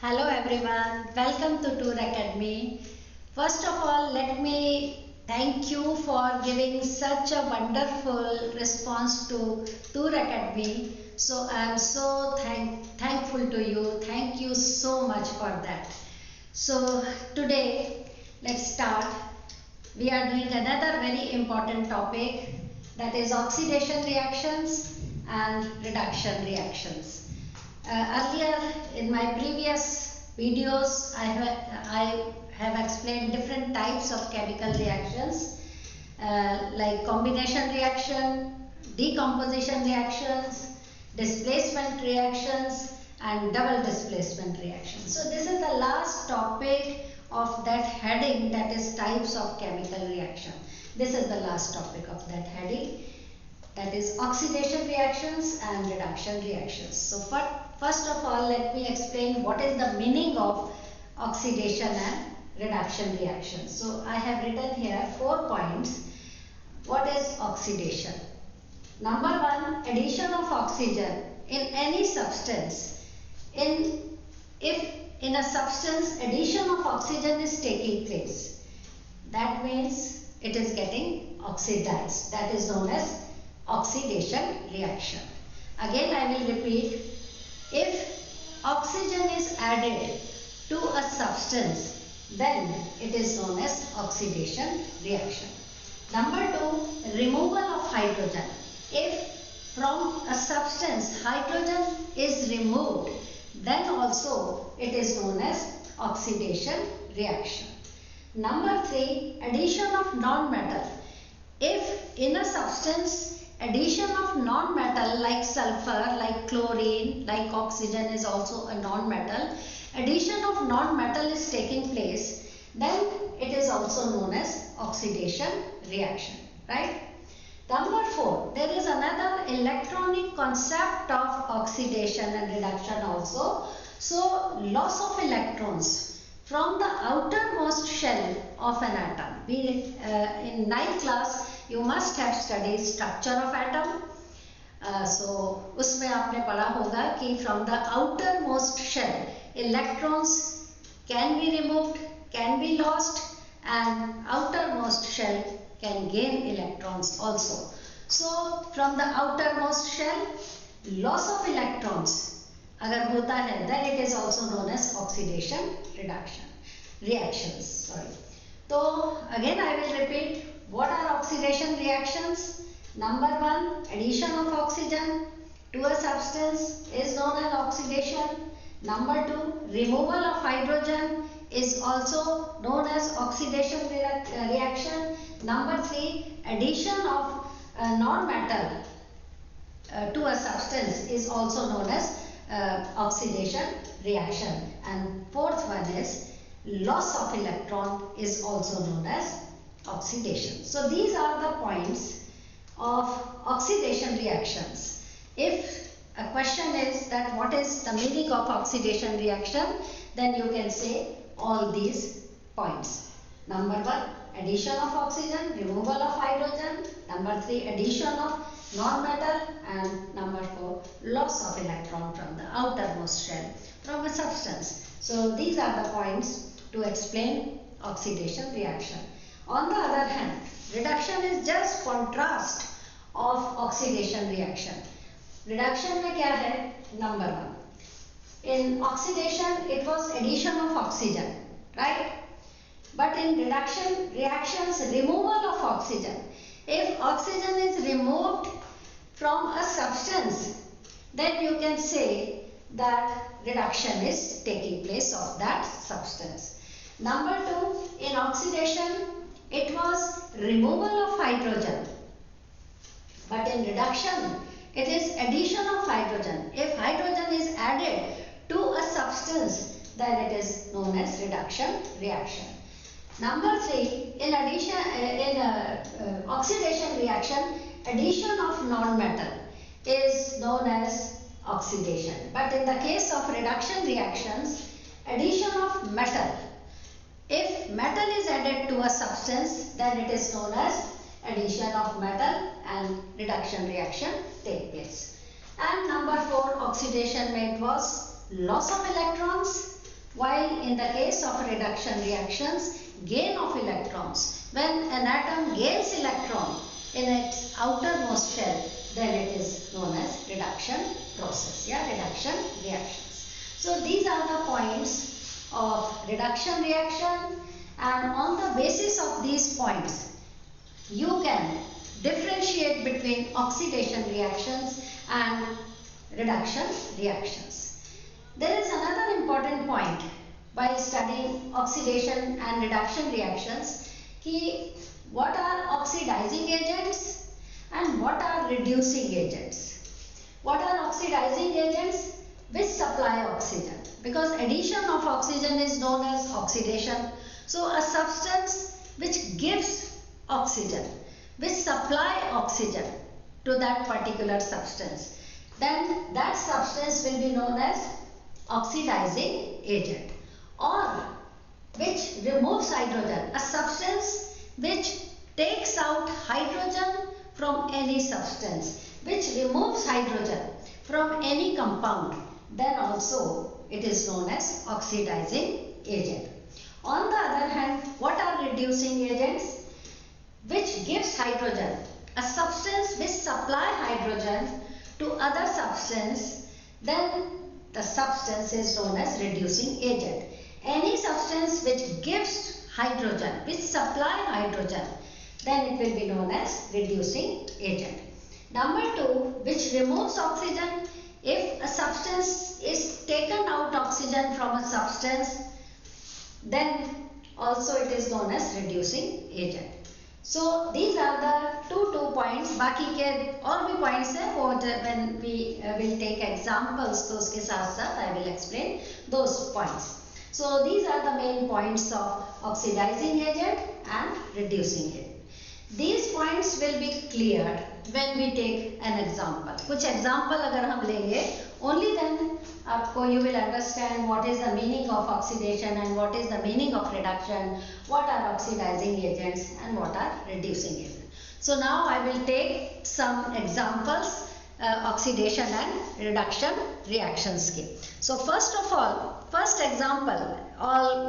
Hello everyone, welcome to Tour Academy. First of all, let me thank you for giving such a wonderful response to Tour Academy. So I am so thankful to you. Thank you so much for that. So today, let's start. We are doing another very important topic, that is oxidation reactions and reduction reactions. Earlier in my previous videos, I have explained different types of chemical reactions like combination reaction, decomposition reactions, displacement reactions and double displacement reactions. So this is the last topic of that heading, that is types of chemical reaction. This is the last topic of that heading, that is oxidation reactions and reduction reactions. So first of all, let me explain what is the meaning of oxidation and reduction reactions. So I have written here 4 points. What is oxidation? Number 1, addition of oxygen in any substance. If in a substance addition of oxygen is taking place, that means it is getting oxidized. That is known as oxidation reaction. Again I will repeat, if oxygen is added to a substance, then it is known as oxidation reaction. Number 2, removal of hydrogen. If from a substance hydrogen is removed, then also it is known as oxidation reaction. Number 3, addition of non-metal. If in a substance addition of non-metal like sulfur, like chlorine, like oxygen is also a non-metal, addition of non-metal is taking place, then it is also known as oxidation reaction, right? Number 4, there is another electronic concept of oxidation and reduction also. So loss of electrons from the outermost shell of an atom. In 9th class you must have studied structure of atom. So उसमें आपने पढ़ा होगा कि from the outermost shell electrons can be removed, can be lost, and outermost shell can gain electrons also. So from the outermost shell, loss of electrons अगर होता है, then it is also known as oxidation reactions. Sorry. So again I will repeat, what are oxidation reactions? Number 1, addition of oxygen to a substance is known as oxidation. Number 2, removal of hydrogen is also known as oxidation reaction. Number 3, addition of non-metal to a substance is also known as oxidation reaction. And fourth one is loss of electron is also known as oxidation. So these are the points of oxidation reactions. If a question is that what is the meaning of oxidation reaction, then you can say all these points. Number 1, addition of oxygen, removal of hydrogen. Number 3, addition of non-metal, and number 4, loss of electron from the outermost shell from a substance. So these are the points to explain oxidation reaction. On the other hand, reduction is just contrast of oxidation reaction. Reduction में क्या है? Number 1, in oxidation it was addition of oxygen, right? But in reduction reactions, removal of oxygen. If oxygen is removed from a substance, then you can say that reduction is taking place of that substance. Number 2, in oxidation it was removal of hydrogen, but in reduction it is addition of hydrogen. If hydrogen is added to a substance, then it is known as reduction reaction. Number 3, in oxidation reaction, addition of non-metal is known as oxidation. But in the case of reduction reactions, addition of metal. If metal is added to a substance, then it is known as addition of metal and reduction reaction take place. And number 4, oxidation it was loss of electrons, While in the case of reduction reactions, gain of electrons, when an atom gains electron in its outermost shell, then it is known as reduction process, reduction reactions. So these are the points of reduction reaction, and on the basis of these points, you can differentiate between oxidation reactions and reduction reactions. There is another important point while studying oxidation and reduction reactions, what are oxidizing agents and what are reducing agents. What are oxidizing agents? Which supply oxygen, because addition of oxygen is known as oxidation. So a substance which gives oxygen, which supply oxygen to that particular substance, then that substance will be known as oxidizing agent. Or which removes hydrogen, a substance which takes out hydrogen from any substance, which removes hydrogen from any compound, then also it is known as oxidizing agent. On the other hand, what are reducing agents? Which gives hydrogen, a substance which supply hydrogen to other substance, then the substance is known as reducing agent. Any substance which gives hydrogen, which supply hydrogen, then it will be known as reducing agent. Number 2, which removes oxygen. If a substance is taken out oxygen from a substance, then also it is known as reducing agent. So these are the two points. बाकी के और भी points हैं, वो when we will take examples, तो उसके साथ साथ I will explain those points. So these are the main points of oxidizing agent and reducing agent. These points will be cleared when we take an example. कुछ example अगर हम लेंगे, only then आपको you will understand what is the meaning of oxidation and what is the meaning of reduction, what are oxidizing agents and what are reducing agents. So now I will take some examples, oxidation and reduction reactions के. So first of all, first example,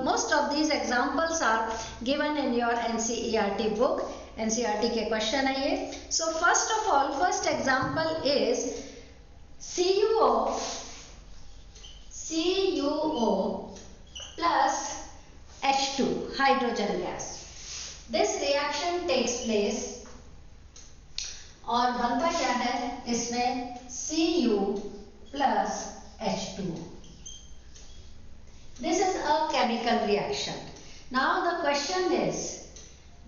most of these examples are given in your NCERT book. NCERT के question है ये. So first of all, first example is CuO plus H2, hydrogen gas. This reaction takes place और बनता क्या है इसमें Cu plus H2. This is a chemical reaction. Now the question is,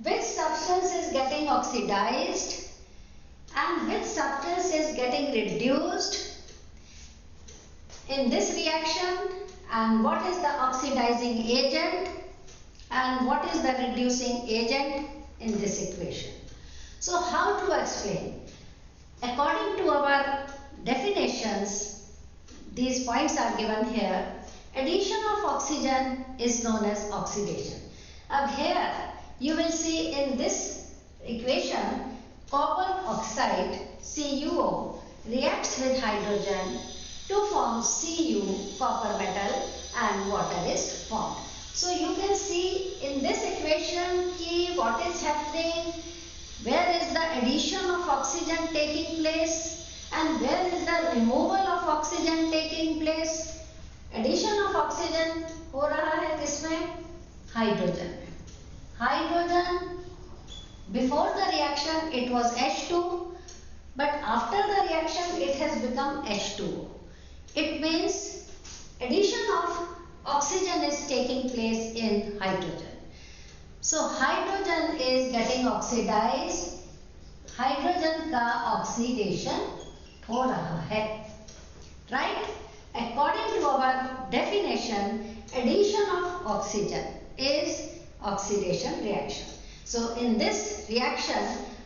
which substance is getting oxidized and which substance is getting reduced in this reaction, and what is the oxidizing agent and what is the reducing agent in this equation. So how to explain? According to our definitions, these points are given here. Addition of oxygen is known as oxidation. अब here you will see in this equation, copper oxide CuO reacts with hydrogen to form Cu, copper metal, and water is formed. So you can see in this equation what is happening, where is the addition of oxygen taking place and where is the removal of oxygen taking place. Addition of oxygen हो रहा है किसमें? Hydrogen. Hydrogen, before the reaction it was H2, but after the reaction it has become H2O. It means addition of oxygen is taking place in hydrogen. So hydrogen is getting oxidized, hydrogen का oxidation हो रहा है, right? According to our definition, addition of oxygen is oxidation reaction. So in this reaction,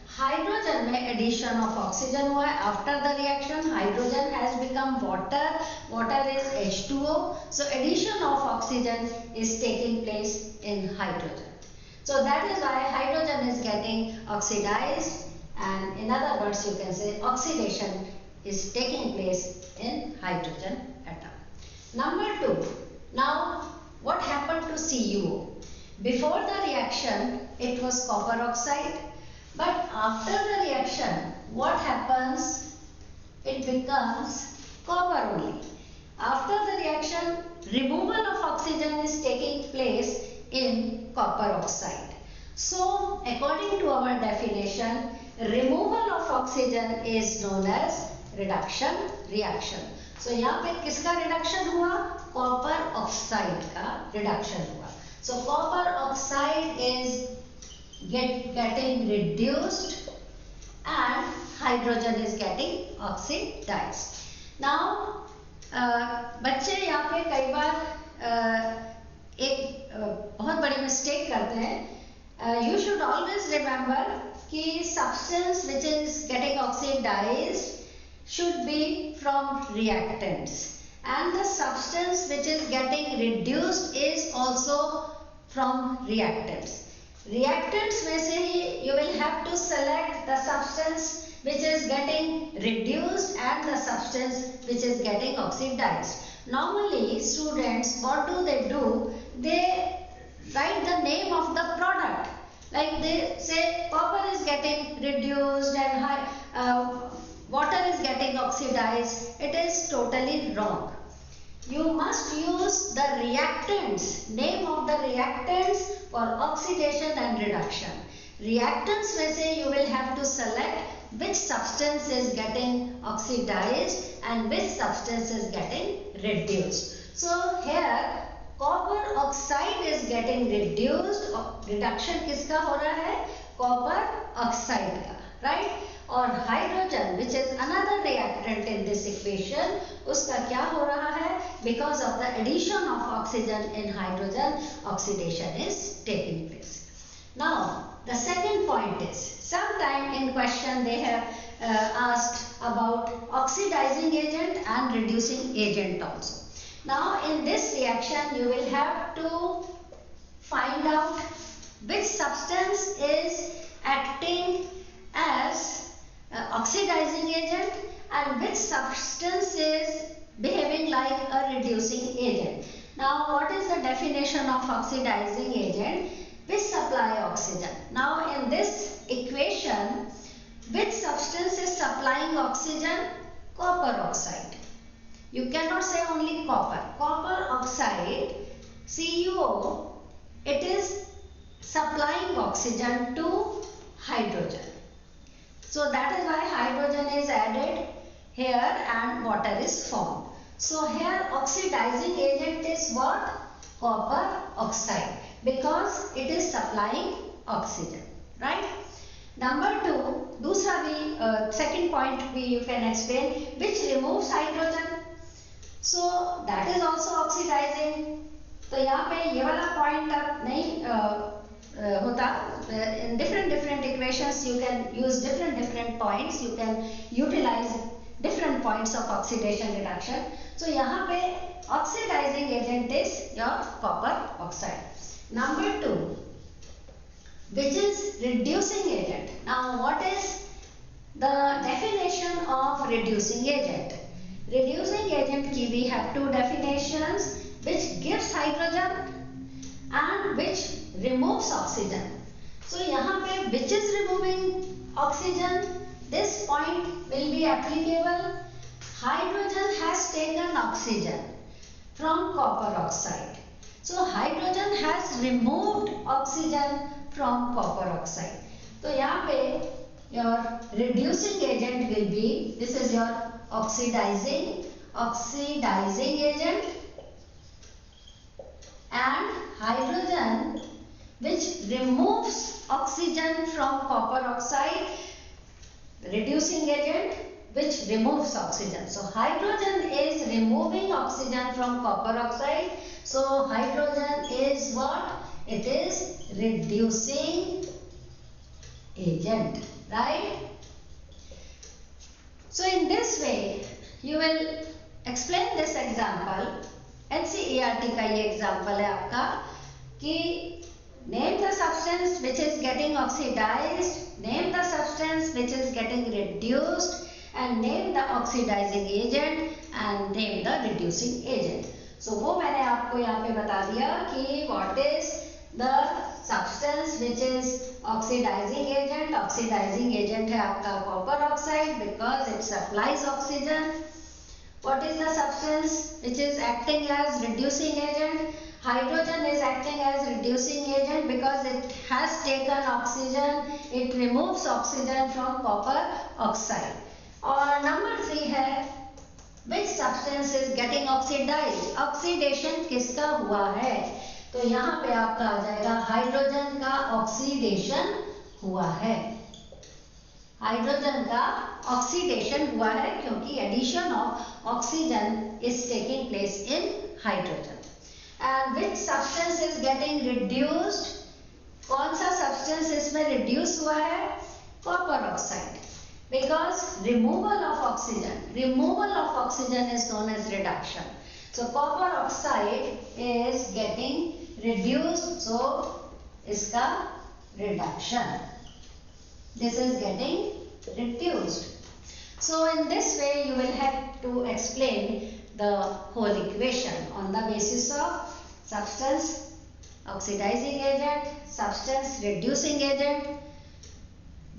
hydrogen में addition of oxygen हुआ है. After the reaction, hydrogen has become water. Water is H2O. So addition of oxygen is taking place in hydrogen. So that is why hydrogen is getting oxidized, and in other words you can say oxidation is taking place in hydrogen atom. Number 2. Now CuO. Before the reaction, it was copper oxide, but after the reaction, what happens? It becomes copper only. After the reaction, removal of oxygen is taking place in copper oxide. So, according to our definition, removal of oxygen is known as reduction reaction. So, यहाँ पे किसका reduction हुआ? Copper oxide का reduction हुआ. So, copper oxide is getting reduced and hydrogen is getting oxidized. Now, बच्चे यहाँ पे कई बार एक बहुत बड़ी मिस्टेक करते हैं. You should always remember कि substance which is getting oxidized should be from reactants, and the substance which is getting reduced is also from reactants. Reactants में से ही you will have to select the substance which is getting reduced and the substance which is getting oxidized. Normally students, what do? They write the name of the product. Like they say copper is getting reduced and water is getting oxidized. It is totally wrong. You must use the reactants, name of the reactants for oxidation and reduction. Reactants में से you will have to select which substance is getting oxidized and which substance is getting reduced. So here copper oxide is getting reduced. Reduction किसका हो रहा है? Copper oxide का, right? और hydrogen, which is another reactant in this equation, उसका क्या हो रहा है? Because of the addition of oxygen in hydrogen, oxidation is taking place. Now, the second point is, sometime in question they have asked about oxidizing agent and reducing agent also. Now, in this reaction, you will have to find out which substance is acting as oxidizing agent and which substance is behaving like a reducing agent. Now, what is the definition of oxidizing agent? Which supply oxygen. Now, in this equation, which substance is supplying oxygen? Copper oxide. You cannot say only copper. Copper oxide, CuO, it is supplying oxygen to hydrogen. So that is why hydrogen is added here and water is formed. So here oxidizing agent is what? Copper oxide, because it is supplying oxygen, right? Number two, second point you can explain, which removes hydrogen. So that is also oxidizing. तो यहाँ पे ये वाला point अब नहीं होता. In different equations you can use different points. You can utilize different points of oxidation reduction. So यहाँ पे oxidizing agent is your copper oxide. Number two, which is reducing agent. Now, what is the definition of reducing agent? Reducing agent की we have two definitions, which gives hydrogen and which removes oxygen. So यहाँ पे which is removing oxygen, this point will be applicable. Hydrogen has taken oxygen from copper oxide. So hydrogen has removed oxygen from copper oxide. So यहाँ पे your reducing agent will be, this is your oxidizing agent, and hydrogen which removes oxygen from copper oxide, reducing agent which removes oxygen. So hydrogen is removing oxygen from copper oxide. So hydrogen is what? It is reducing agent, right? So in this way you will explain this example. NCERT का ये example है आपका कि name the substance which is getting oxidized, name the substance which is getting reduced, and name the oxidizing agent and name the reducing agent. सो वो मैंने आपको यहाँ पे बता दिया कि what is the substance which is oxidizing agent. Oxidizing agent है आपका copper oxide because it supplies oxygen. What is the substance which is acting as reducing agent? Hydrogen is acting as reducing agent because it has taken oxygen. It removes oxygen from copper oxide. और number 3 है which substance is getting oxidized? Oxidation किसका हुआ है? तो यहाँ पे आपका आ जाएगा हाइड्रोजन का ऑक्सीडेशन हुआ है. हाइड्रोजन का ऑक्सीडेशन हुआ है क्योंकि addition of oxygen is taking place in hydrogen. And which substance is getting reduced? कौन सा सब्सटेंस इसमें रिड्यूस हुआ है? Copper oxide. Because removal of oxygen is known as reduction. So copper oxide is getting reduced, so इसका reduction. This is getting reduced. So in this way you will have to explain the whole equation on the basis of substance oxidizing agent, substance reducing agent,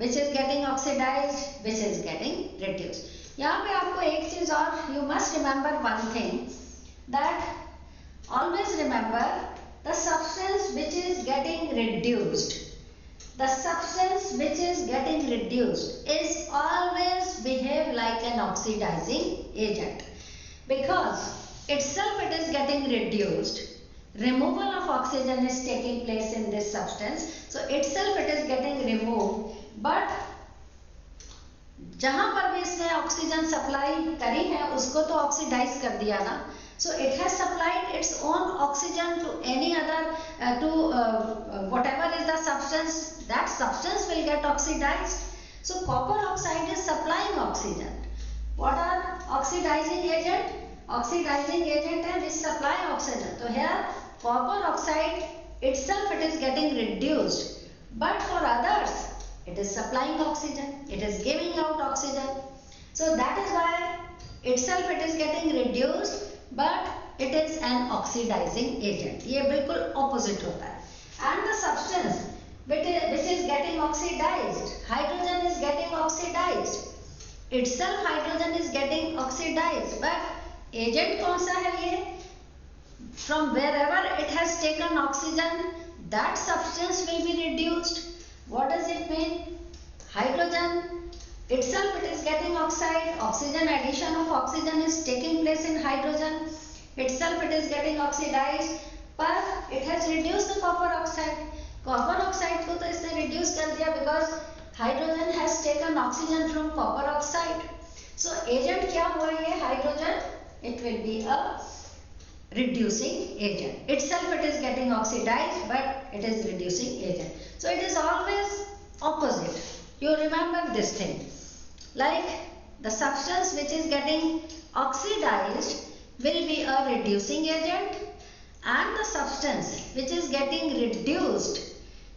which is getting oxidized, which is getting reduced. यहाँ पे आपको एक चीज और, you must remember one thing, that always remember the substance which is getting reduced. The substance which is getting reduced is always behave like an oxidizing agent because itself it is getting reduced. Removal of oxygen is taking place in this substance, so itself it is getting removed. But जहां पर भी इसने oxygen supply करी है उसको तो oxidise कर दिया ना. So it has supplied its own oxygen to any other whatever is the substance, that substance will get oxidized. So copper oxide is supplying oxygen. What are oxidizing agent? Oxidizing agent है which supply oxygen. So here copper oxide itself it is getting reduced, but for others it is supplying oxygen, it is giving out oxygen. So that is why itself it is getting reduced, but it is an oxidizing agent. ये बिल्कुल opposite होता है. And the substance which is getting oxidized, hydrogen is getting oxidized. Itself hydrogen is getting oxidized, but agent कौन सा है ये? From wherever it has taken oxygen, that substance will be reduced. What does it mean? Hydrogen itself it is getting oxide. Oxygen, addition of oxygen is taking place in hydrogen. Itself it is getting oxidized, but it has reduced the copper oxide. Copper oxide को तो इसने reduce कर दिया because hydrogen has taken oxygen from copper oxide. So agent क्या हुआ ये hydrogen? It will be a reducing agent. Itself it is getting oxidized, but it is reducing agent. So it is always opposite. You remember this thing. Like the substance which is getting oxidized will be a reducing agent, and the substance which is getting reduced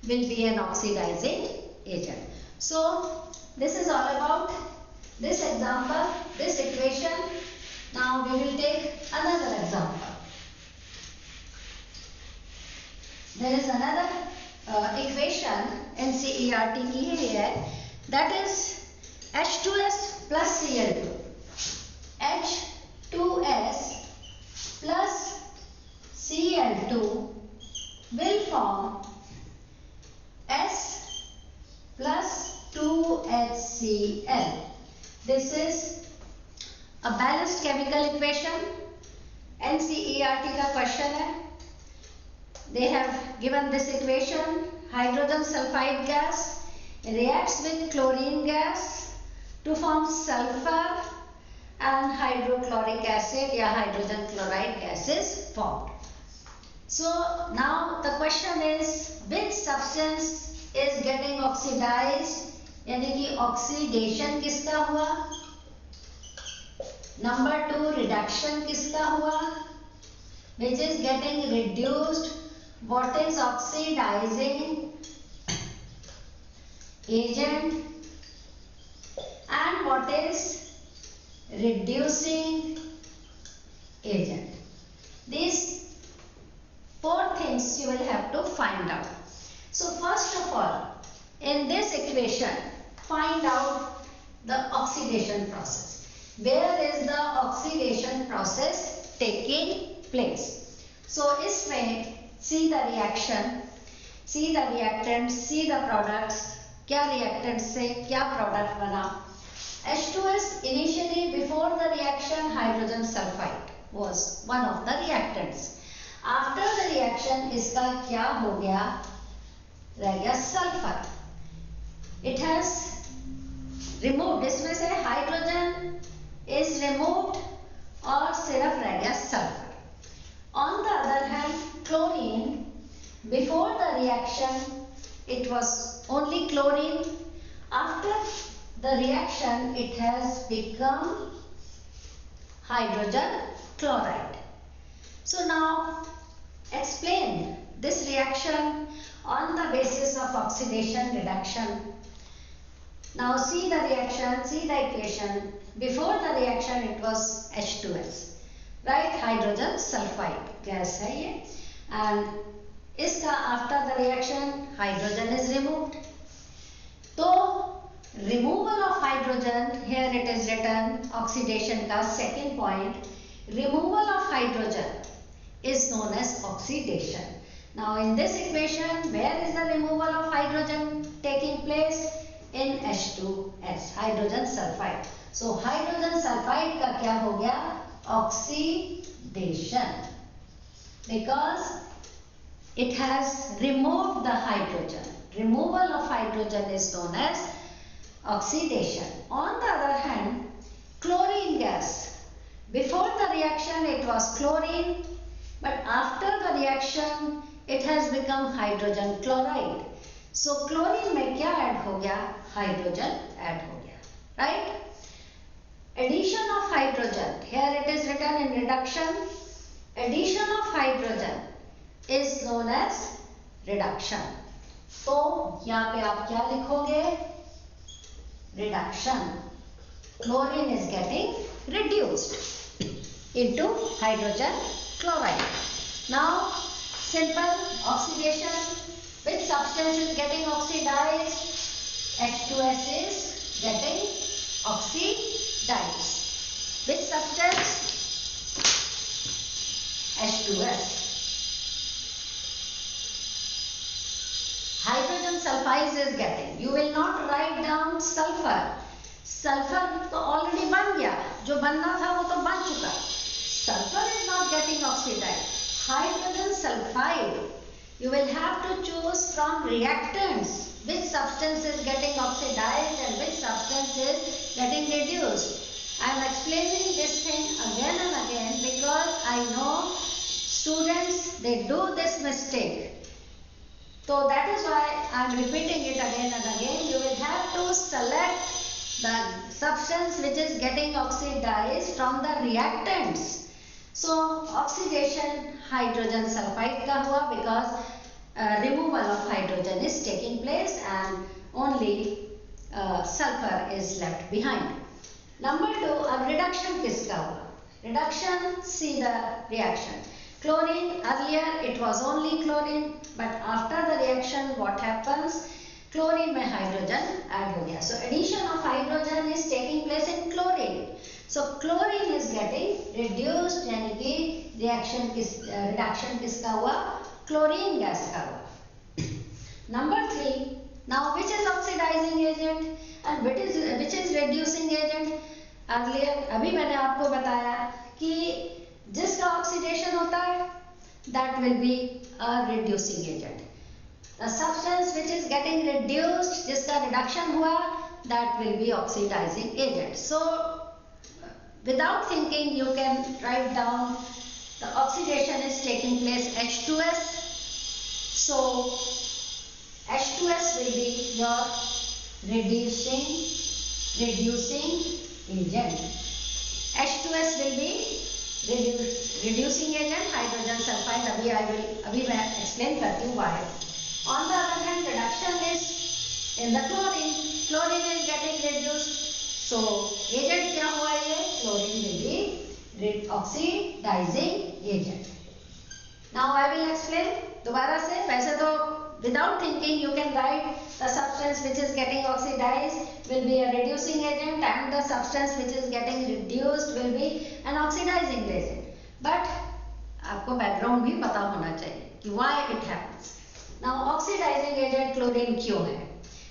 will be an oxidizing agent. So this is all about this example, this equation. Now we will take another example. There is another equation NCERT की है, that is H2S plus Cl2. H2S plus Cl2 will form S plus 2HCl. This is a balanced chemical equation. NCERT का question है. They have given this equation. Hydrogen sulfide gas reacts with chlorine gas to form sulfur, and hydrochloric acid या hydrogen chloride gas is formed. So now the question is which substance is getting oxidized, यानी कि oxidation किसका हुआ? Number 2 reduction किसका हुआ? Which is getting reduced. What is oxidizing agent and what is reducing agent? These four things you will have to find out. So first of all, in this equation, find out the oxidation process. Where is the oxidation process taking place? So इसमें see the reaction, see the reactants, see the products. क्या reactants से क्या product बना? H2S initially before the reaction hydrogen sulfide was one of the reactants. After the reaction इसका क्या हो गया? रह गया सल्फर. It has removed, इसमें से हाइड्रोजन is removed और सिर्फ रह गया sulphur. On the other hand, chlorine, before the reaction it was only chlorine. After the reaction it has become hydrogen chloride. So now explain this reaction on the basis of oxidation reduction. Now see the reaction, see the equation. Before the reaction it was H2S, right? Hydrogen sulfide gas है ये, and इसका after the reaction hydrogen is removed. तो removal of hydrogen, here it is written oxidation का second point. Removal of hydrogen is known as oxidation. Now in this equation, where is the removal of hydrogen taking place? In H2S, hydrogen sulfide. So hydrogen sulfide का क्या हो गया? Oxidation, because it has removed the hydrogen. Removal of hydrogen is known as oxidation. On the other hand, chlorine gas, before the reaction it was chlorine, but after the reaction it has become hydrogen chloride. So chlorine में क्या add हो गया? Hydrogen add हो गया, right? Addition of hydrogen, here it is written in reduction. Addition of hydrogen is known as reduction. तो यहाँ पे आप क्या लिखोगे? Reduction. Chlorine is getting reduced into hydrogen chloride. Now simple oxidation. Which substance is getting oxidized? H2S is getting oxidized. Which substance? H2S. Hydrogen sulfide is getting. You will not write down sulfur. Sulfur तो already बन गया. जो बनना था वो तो बन चुका. Sulfur is not getting oxidized. Hydrogen sulfide. You will have to choose from reactants which substance is getting oxidized and which substance is getting reduced. I am explaining this thing again and again because I know students, they do this mistake. So that is why I am repeating it again and again. You will have to select the substance which is getting oxidized from the reactants. So oxidation hydrogen sulfide का हुआ because removal of hydrogen is taking place and only sulfur is left behind. Number 2, अब reduction किसका हुआ? Reduction, see the reaction. Chlorine, earlier it was only chlorine, but after the reaction what happens? Chlorine में hydrogen add हो गया. So addition of hydrogen is taking place in chlorine. So chlorine is getting reduced, यानी कि reduction किसका हुआ? Chlorine gas का हुआ. Number 3, now which is oxidizing agent and which is reducing agent? Earlier अभी मैंने आपको बताया कि जिसका oxidation होता है that will be a reducing agent. The substance which is getting reduced, जिसका reduction हुआ, that will be oxidizing agent. So without thinking you can write down the oxidation is taking place H2S. So H2S will be your reducing agent. H2S will be reducing agent, hydrogen sulfide. अभी मैं explain करती हूँ why. On the other hand, reduction is in the chlorine. Chlorine is getting reduced. So agent क्या हुआ ये? Chlorine will be oxidizing agent. Now I will explain दोबारा से. वैसे तो without thinking you can write the substance which is getting oxidized will be a reducing agent and the substance which is getting reduced will be an oxidizing agent. But आपको background भी पता होना चाहिए कि why it happens. Now oxidizing agent chlorine क्यों है?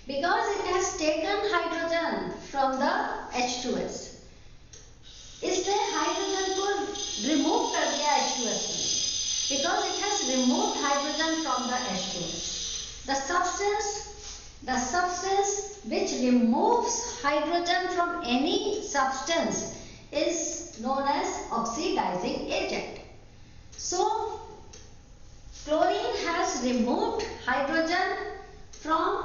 Because it has taken hydrogen from the H2S. इसने hydrogen को रिमूव कर दिया H2S में. Because it has removed hydrogen from the H2S. The substance which removes hydrogen from any substance is known as oxidizing agent. So, chlorine has removed hydrogen from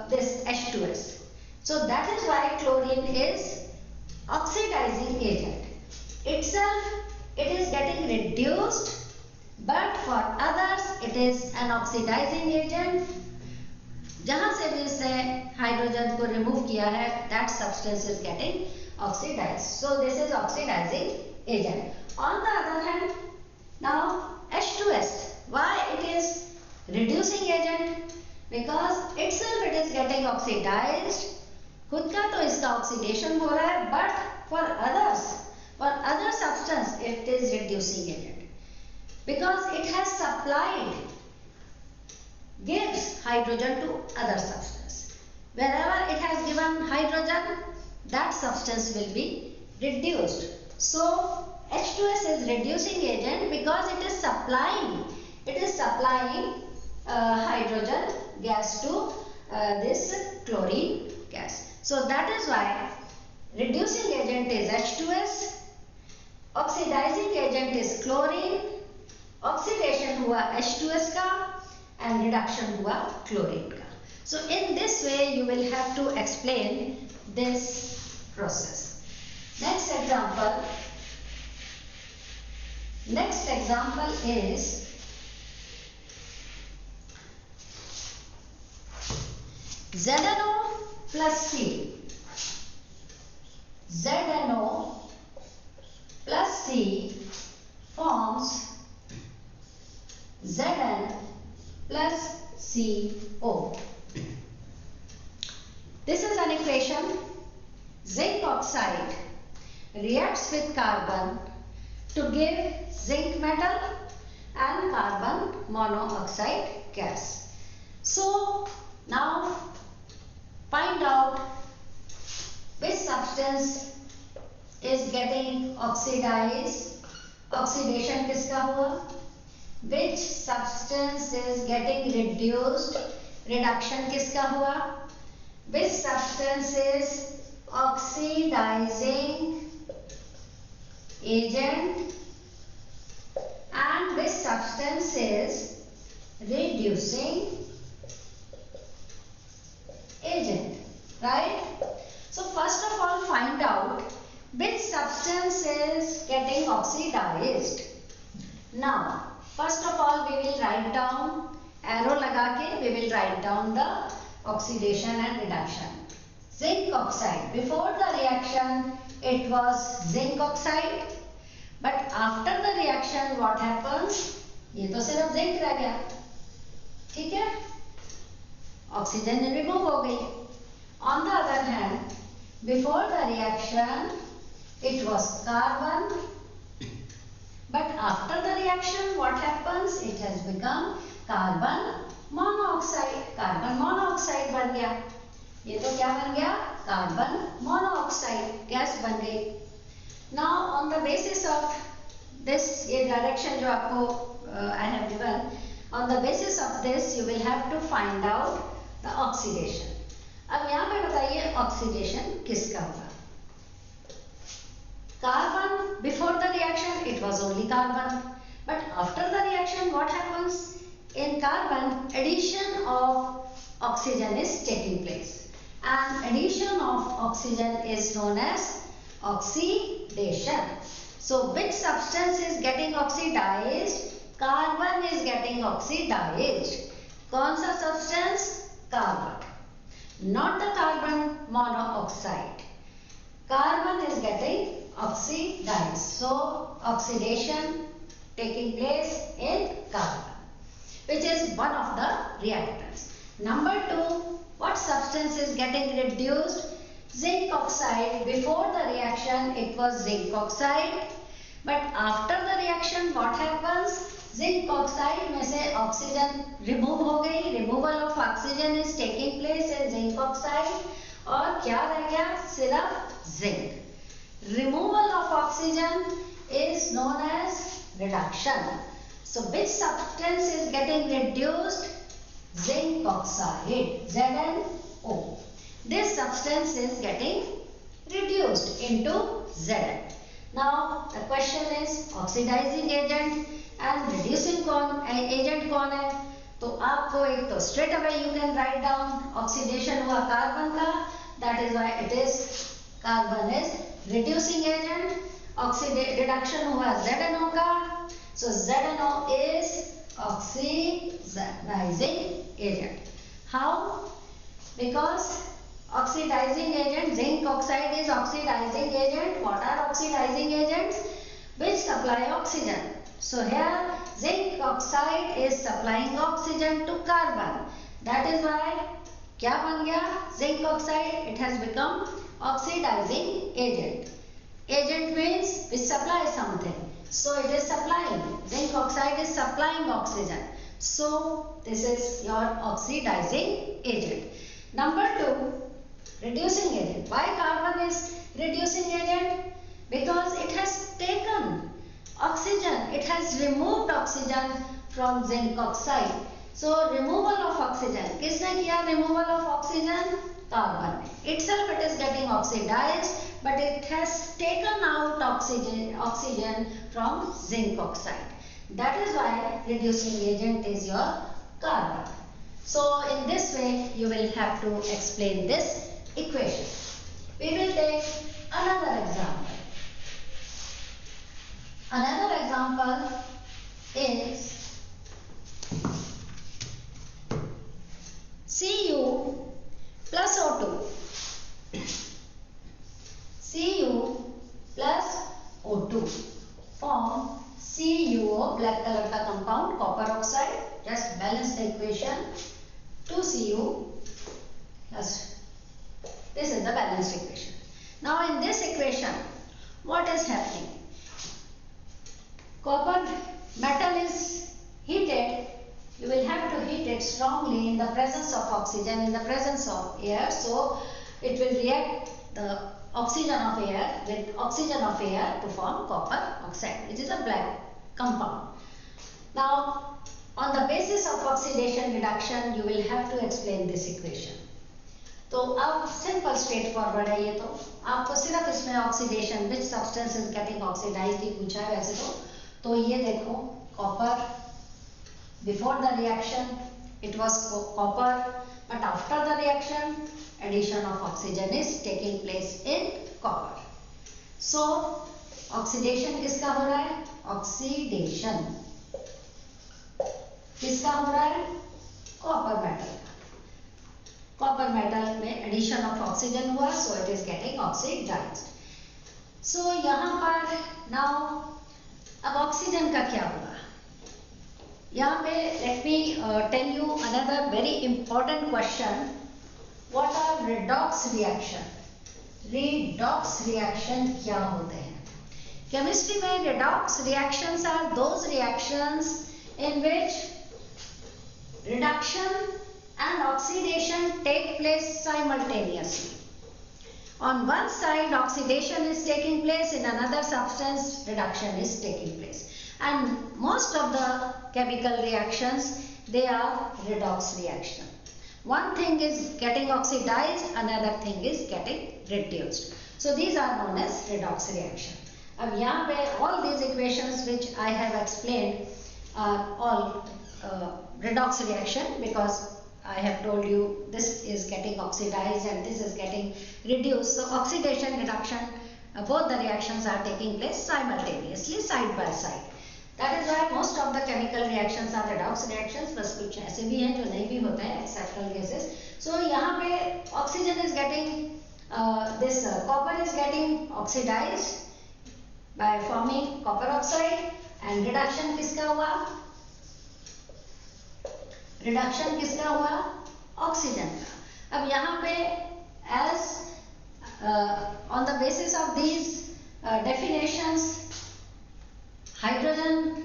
this H2S. So, that is why chlorine is oxidizing agent. Itself, it is getting reduced, but for others it is an oxidizing agent. जहाँ से भी इसने hydrogen को remove किया है, that substance is getting oxidized. So this is oxidizing agent. On the other hand, now H2S, why it is reducing agent? Because itself it is getting oxidized. खुद का तो इसका ऑक्सीडेशन हो रहा है, but for others. For other substance, it is reducing agent because it has supplied, gives hydrogen to other substance. Wherever it has given hydrogen, that substance will be reduced. So H2S is reducing agent because it is supplying hydrogen gas to this chlorine gas. So that is why reducing agent is H2S. Oxidizing agent is chlorine. Oxidation हुआ H2S का and reduction हुआ chlorine का. So in this way you will have to explain this process. Next example is ZNO plus C. ZNO plus C forms Zn plus CO. This is an equation. Zinc oxide reacts with carbon to give zinc metal and carbon monoxide gas. So now find out which substance is getting oxidized. Oxidation किसका हुआ? Which substance is getting reduced? Reduction किसका हुआ? Which substance is oxidizing agent and which substance is reducing agent, right? So first of all find out which substance is getting oxidized. Now first of all we will write down, arrow लगा के we will write down the oxidation and reduction. Zinc oxide, before the reaction it was zinc oxide, but after the reaction what happens? ये तो सिर्फ zinc रह गया, ठीक है? Oxygen remove हो गई. On the other hand, before the reaction it was carbon, but after the reaction what happens? It has become carbon monoxide. Carbon monoxide बन गया. ये तो क्या बन गया? Carbon monoxide गैस बन गई. Now on the basis of this, ये direction जो आपको I have given, on the basis of this you will have to find out the oxidation. अब यहाँ पे बताइए oxidation किसका हुआ? Carbon, before the reaction it was only carbon, but after the reaction what happens? In carbon addition of oxygen is taking place, and addition of oxygen is known as oxidation. So which substance is getting oxidized? Carbon is getting oxidized. कौन सा substance? Carbon, not the carbon monoxide. Carbon is getting oxidized. So oxidation taking place in carbon, which is one of the reactants. Number 2, what substance is getting reduced? Zinc oxide. Before the reaction it was zinc oxide, but after the reaction what happens? Zinc oxide में से oxygen remove हो गई, removal of oxygen is taking place in zinc oxide, और क्या रह गया? सिर्फ zinc. Removal of oxygen is known as reduction. So which substance is getting reduced? Zinc oxide, ZnO. This substance is getting reduced into Zn. Now the question is oxidizing agent and reducing agent कौन है? तो आपको एक तो straight away you can write down oxidation हुआ carbon का, that is why it is carbon is reducing agent. Reduction हुआ ZnO का, so ZnO is oxidizing agent. How? Because oxidizing agent, zinc oxide is oxidizing agent. What are oxidizing agents? Which supply oxygen. So here zinc oxide is supplying oxygen to carbon. That is why क्या बन गया? Zinc oxide, it has become oxidizing agent. Agent means which supplies something. So it is supplying. Zinc oxide is supplying oxygen. So this is your oxidizing agent. Number 2, reducing agent. Why carbon is reducing agent? Because it has taken oxygen. It has removed oxygen from zinc oxide. So removal of oxygen. किसने किया removal of oxygen? Carbon. Itself it is getting oxidized, but it has taken out oxygen from zinc oxide. That is why reducing agent is your carbon. So in this way you will have to explain this equation. We will take another example. Another example is Cu plus O2. Cu plus O2 form CuO, black color का compound, copper oxide. Just balance the equation. 2Cu plus, this is the balanced equation. Now in this equation, what is happening? Copper metal is heated. You will have to heat it strongly in the presence of oxygen, in the presence of air. So it will react the oxygen of air with oxygen of air to form copper oxide, which is a black compound. Now on the basis of oxidation reduction, you will have to explain this equation. तो अब simple straight forward है ये, तो आपको सिर्फ इसमें oxidation which substance is getting oxidised ही पूछा है वैसे तो ये देखो copper, before the reaction it was copper, but after the reaction addition of oxygen is taking place in copper. So oxidation किसका हो रहा है? ऑक्सीडेशन किसका हो रहा है? कॉपर मेटल का. कॉपर मेटल में एडिशन ऑफ ऑक्सीजन हुआ, so it is getting oxidised. So यहाँ पर नाउ अब ऑक्सीजन का क्या हुआ? यहाँ पे let me tell you another very important question. What are redox reaction? Redox reaction क्या होते हैं? केमिस्ट्री में redox reactions are those reactions in which reduction and oxidation take place simultaneously. On one side oxidation is taking place, in another substance reduction is taking place, and most of the chemical reactions they are redox reaction. One thing is getting oxidized, another thing is getting reduced. So these are known as redox reaction. अब यहाँ पे all these equations which I have explained are all redox reaction, because I have told you this is getting oxidized and this is getting reduced. So oxidation reduction, both the reactions are taking place simultaneously, side by side. That is why most of the chemical reactions are redox reactions. बस कुछ ऐसे भी हैं जो नहीं भी होते हैं, exceptional cases. So यहाँ पे oxygen is getting copper is getting oxidized by forming copper oxide, and reduction किसका हुआ? रिडक्शन किसका हुआ? ऑक्सीजन का। अब यहाँ पे as on the basis of these definitions hydrogen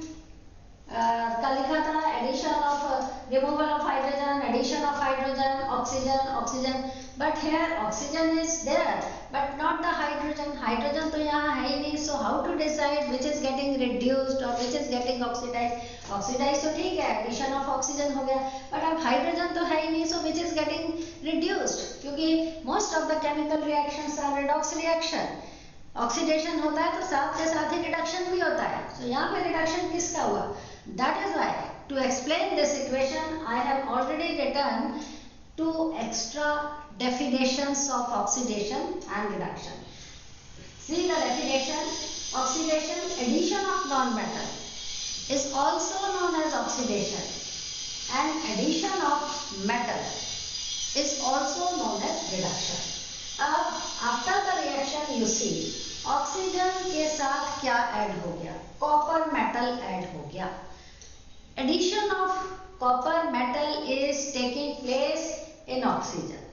का लिखा था, addition of removal of hydrogen, addition of hydrogen, oxygen, oxygen, but here oxygen is there but not the hydrogen. Hydrogen तो यहाँ है ही नहीं, so how to decide which is getting reduced और which is getting oxidise? Oxidise तो ठीक है, addition of oxygen हो गया, बट अब हाइड्रोजन तो है ही नहीं, so which is getting reduced, क्योंकि most of the chemical reactions are redox reaction. Oxidation होता है तो साथ के साथ ही रिडक्शन भी होता है, सो यहाँ पे रिडक्शन किसका हुआ? That is why to explain this equation I have already written two extra definitions of oxidation and reduction. See the definition: oxidation, addition of non-metal is also known as oxidation, and addition of metal is also known as reduction. अब after the reaction you see oxygen के साथ क्या add हो गया? Copper metal add हो गया। Addition of copper metal is taking place in oxygen.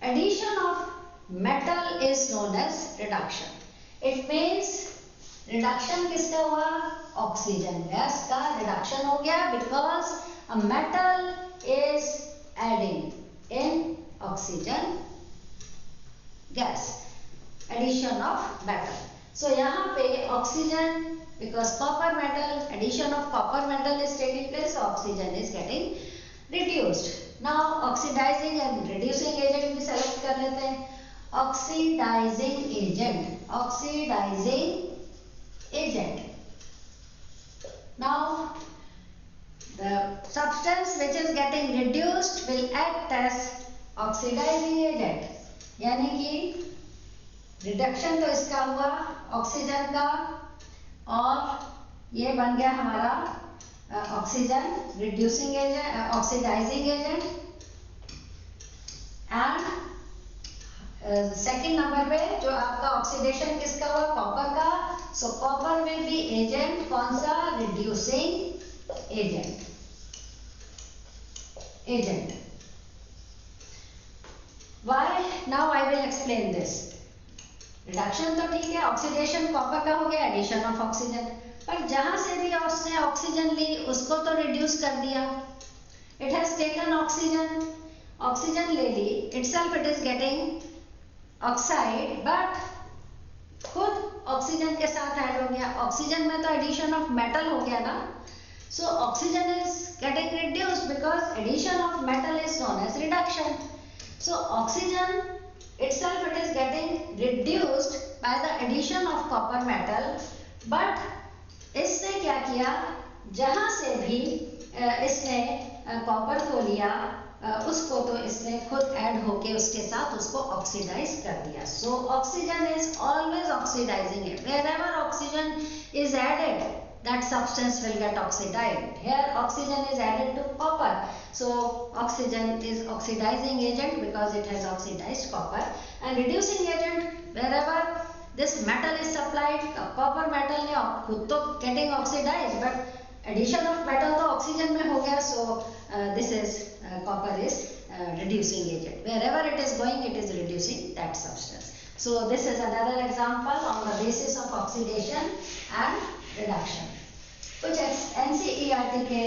Addition of metal is known as reduction. It means reduction किसका हुआ? ऑक्सीजन गैस का reduction हो गया because a metal is adding in oxygen gas. Addition of metal. So यहाँ पे oxygen because copper metal, addition of copper metal is taking place, so oxygen is getting reduced. Now oxidizing and reducing agent भी select कर लेते हैं. Oxidizing agent, oxidizing agent. Now the substance which is getting reduced will act as oxidizing agent. यानी कि reduction तो इसका हुआ oxygen का, और ये बन गया हमारा oxygen reducing agent, oxidizing agent. And second number पे जो आपका ऑक्सीडेशन किसका हुआ? कॉपर का, so copper will be agent, कौन सा? Reducing agent. Why? Now I will explain this. Reduction तो ठीक है, ऑक्सीडेशन कॉपर का हो गया, एडिशन ऑफ ऑक्सीजन, पर जहां से भी उसने ऑक्सीजन ली उसको तो रिड्यूस कर दिया। It has taken oxygen, oxygen ले ली, itself it is getting oxide, but खुद ऑक्सीजन के साथ ऐड हो गया। ऑक्सीजन में तो एडिशन ऑफ मेटल हो गया ना, so oxygen is getting reduced because addition of metal is known as reduction. So oxygen itself it is getting reduced by the addition of copper metal, but इसने क्या किया? जहां से भी इसने कॉपर को लिया उसको तो इसने खुद ऐड होके उसके साथ उसको ऑक्सीडाइज कर दिया। So oxygen is always oxidizing it. wherever oxygen is added, that substance will get oxidized. Here oxygen is added to copper, so oxygen is oxidizing agent because it has oxidized copper, and reducing agent wherever this metal is supplied, copper metal ने खुद तो getting oxidized, but addition of metal तो oxygen में हो गया, so this is copper is reducing agent. Wherever it is going, it is reducing that substance. So this is another example on the basis of oxidation and reduction. कुछ NCERT के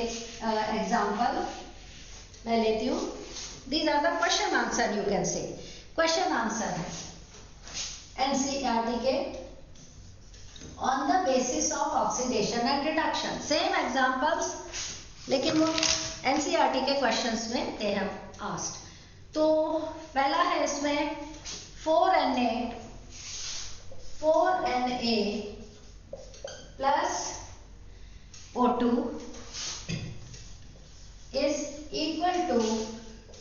example मैं लेती हूँ। These are the question answer, you can say question answer है NCERT के on the basis of oxidation and reduction. Same examples, लेकिन वो NCERT के क्वेश्चंस में दे हैव आस्क्ड। तो पहला है इसमें 4Na plus O2 is equal to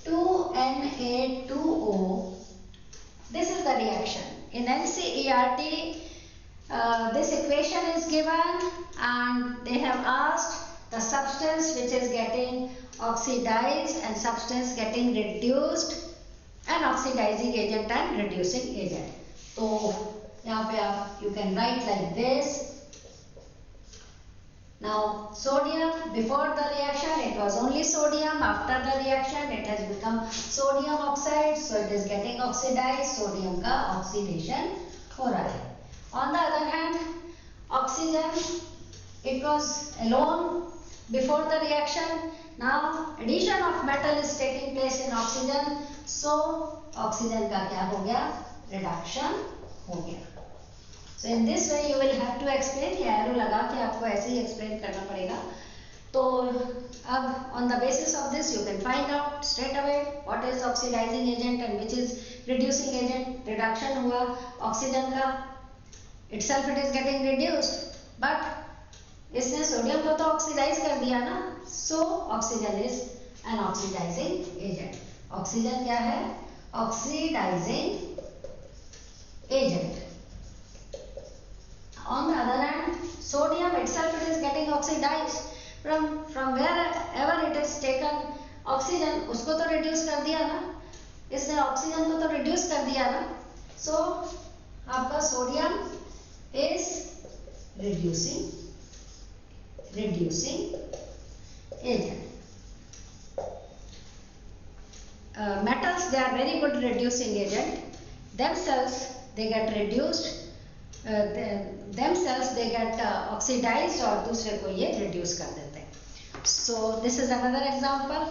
2Na2O. This is the reaction. In NCERT, this equation is given and they have asked the substance which is getting oxidized and substance getting reduced and oxidizing agent and reducing agent. तो यहाँ पे आप you can write like this. Now sodium, before the reaction it was only sodium, after the reaction it has become sodium oxide, so it is getting oxidized, sodium का oxidation हो रहा है. On the other hand, oxygen, it was alone before the reaction. Now addition of metal is taking place in oxygen, so oxygen का क्या हो गया? Reduction हो गया. So in this way you will have to explain. ये arrow लगा के आपको ऐसे ही explain करना पड़ेगा. तो अब on the basis of this you can find out straight away what is oxidizing agent and which is reducing agent. Reduction हुआ oxygen का, itself it is getting reduced, but इसने सोडियम को तो ऑक्सीडाइज कर दिया ना, so oxygen is an oxidizing agent. Oxygen क्या है? Oxidizing agent. On the other hand, sodium itself it is getting oxidized from wherever it is taken oxygen, उसको तो reduce कर दिया ना, इसने ऑक्सीजन को तो reduce कर दिया ना, so आपका sodium is reducing agent. Metals, they are very good reducing agent. Themselves they get reduced. Themselves they get oxidized और दूसरे को ये reduce कर देते हैं. So this is another example.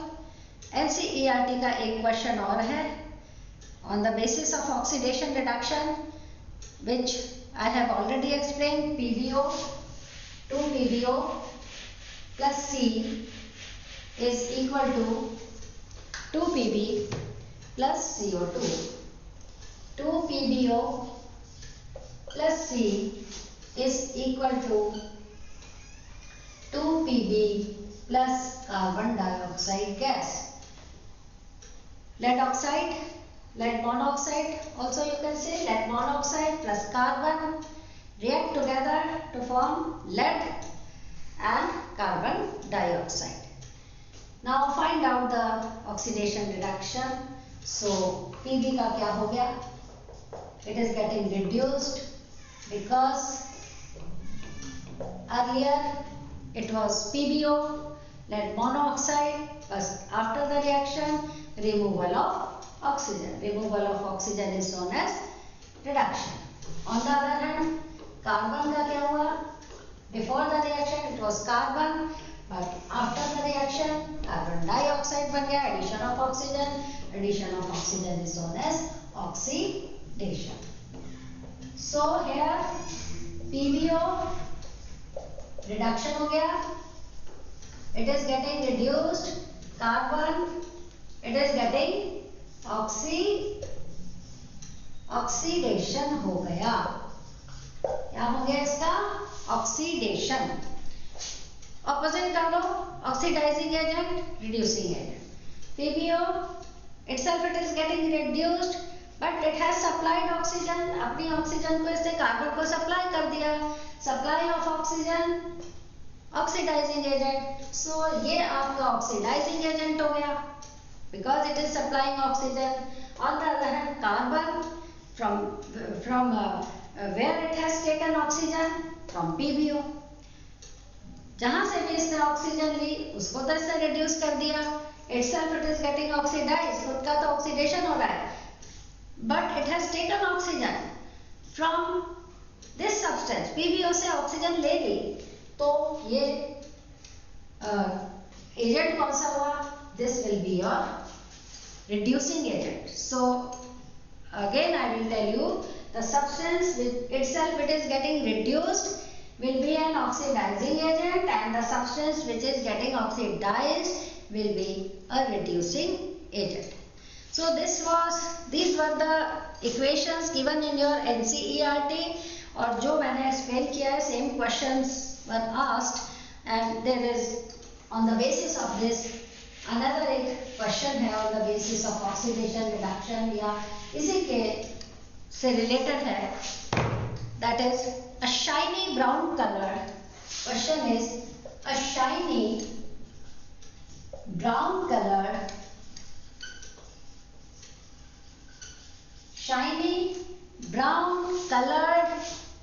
NCERT का एक question और है on the basis of oxidation reduction, which I have already explained. PbO, 2PbO plus C is equal to 2Pb plus CO2. 2PbO plus C is equal to 2Pb plus carbon dioxide gas. Lead oxide, lead monoxide, also you can say lead monoxide plus carbon react together to form lead and carbon dioxide. Now find out the oxidation reduction. So Pb का क्या हो गया? It is getting reduced because earlier it was PbO, lead monoxide, but after the reaction removal of oxygen. Removal of oxygen is known as reduction. On the other hand, carbon का क्या हुआ? Before the reaction it was carbon, but after the reaction carbon dioxide बन गया. Addition of oxygen. Addition of oxygen is known as oxidation. So here PbO reduction हो गया. It is getting reduced. Carbon, it is getting oxidation हो गया. क्या हो गया इसका? Oxidation. Opposite कर लो. Oxidizing agent, reducing agent. PbO itself it is getting reduced, but it has supplied oxygen. अपनी ऑक्सीजन को इसने कार्बन को सप्लाई कर दिया. Supply of oxygen, oxidizing agent. So ये आपका oxidizing agent हो गया because it is supplying oxygen. On the other hand, carbon from where it has taken oxygen? From PbO. जहाँ से भी इसने ऑक्सीजन ली उसको तो इससे रिड्यूस कर दिया. Itself it is getting oxidized. खुद का तो ऑक्सीडेशन हो रहा है, but it has taken oxygen from this substance. PbO से ऑक्सीजन ले ली, तो ये एजेंट कौन सा हुआ? This will be your reducing agent. So again I will tell you, the substance with itself it is getting reduced will be an oxidizing agent, and the substance which is getting oxidized will be a reducing agent. So these were the equations given in your NCERT, और जो मैंने explain किया है same questions were asked, and there is on the basis of this another एक question है on the basis of oxidation reduction या इसी के से related है, that is a shiny brown color. Question is a shiny brown color, shiny brown colored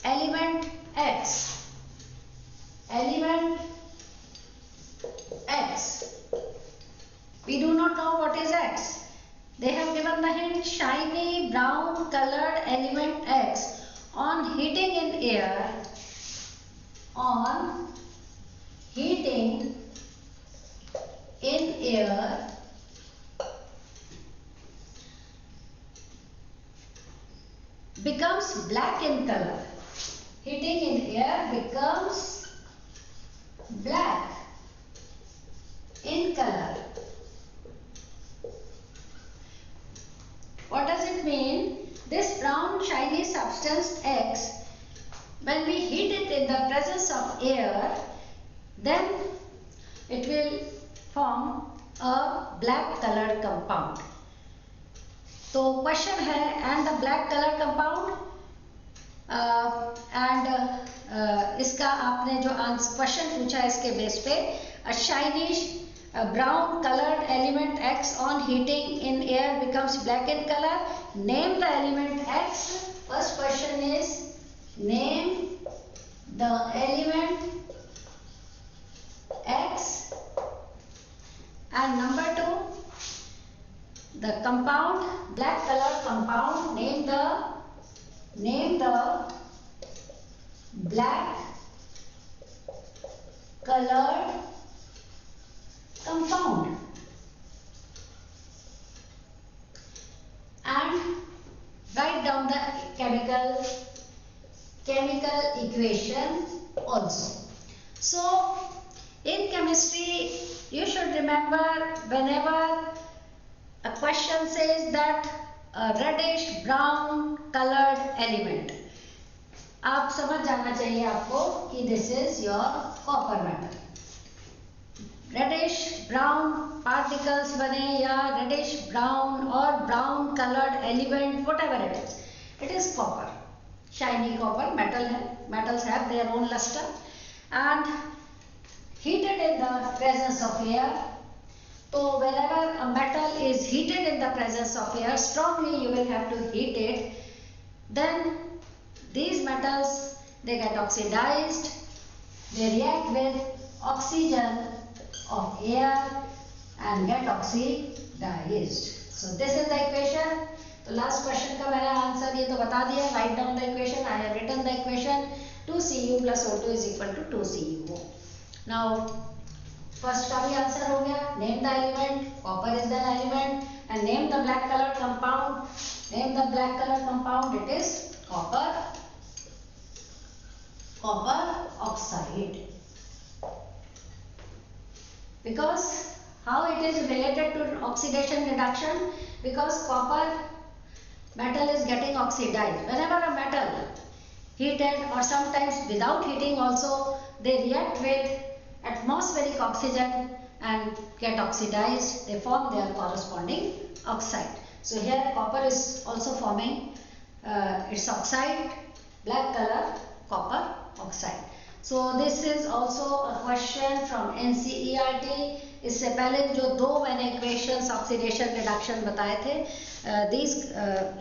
element X We do not know what is X. They have given the hint shiny brown colored element X on heating in air, on heating in air becomes black in color. Heating in air becomes black in color. What does it mean? This brown shiny substance X, when we heat it in the presence of air, then it will form a black colored compound. तो question है and the black colour compound इसका आपने जो question पूछा है इसके base पे अ शाइनिश brown colored element X on heating in air becomes black in color. Name the element X. First question is name the element X, and number 2, the compound, black color compound. Name the black colored compound, and write down the chemical equation also. So in chemistry you should remember, whenever a question says that a reddish brown colored element, आप समझ जाना चाहिए आपको कि this is your copper metal. Reddish brown particles बने या reddish brown और brown coloured element, whatever it is copper, shiny copper metal है. Metals have their own luster and heated in the presence of air. So whenever a metal is heated in the presence of air, strongly you will have to heat it. Then these metals, they get oxidized, they react with oxygen of air and get oxidized. So this is the equation. तो last question का मैंने answer ये तो बता दिया. Write down the equation. I have written the equation 2Cu plus O2 is equal to 2CuO. Now first का भी answer हो गया. Name the element. Copper is the element. And name the black colour compound. Name the black colour compound. It is copper oxide. Because how it is related to oxidation reduction? Because copper metal is getting oxidized. Whenever a metal heated or sometimes without heating also, they react with atmospheric oxygen and get oxidized. They form their corresponding oxide. So here copper is also forming its oxide, black color copper oxide. So this is also a question from NCERT. इससे पहले जो दो मैंने equations oxidation reduction बताए थे, these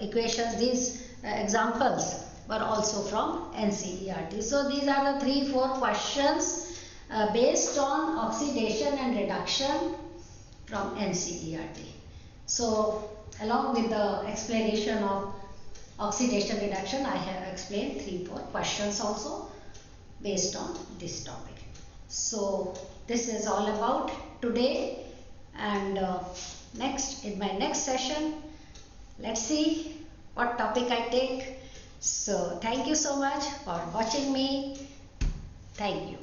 equations, these examples were also from NCERT. So these are the 3-4 questions based on oxidation and reduction from NCERT. So along with the explanation of oxidation reduction, I have explained 3-4 questions also based on this topic. So this is all about today, and in my next session, let's see what topic I take. So thank you so much for watching me. Thank you.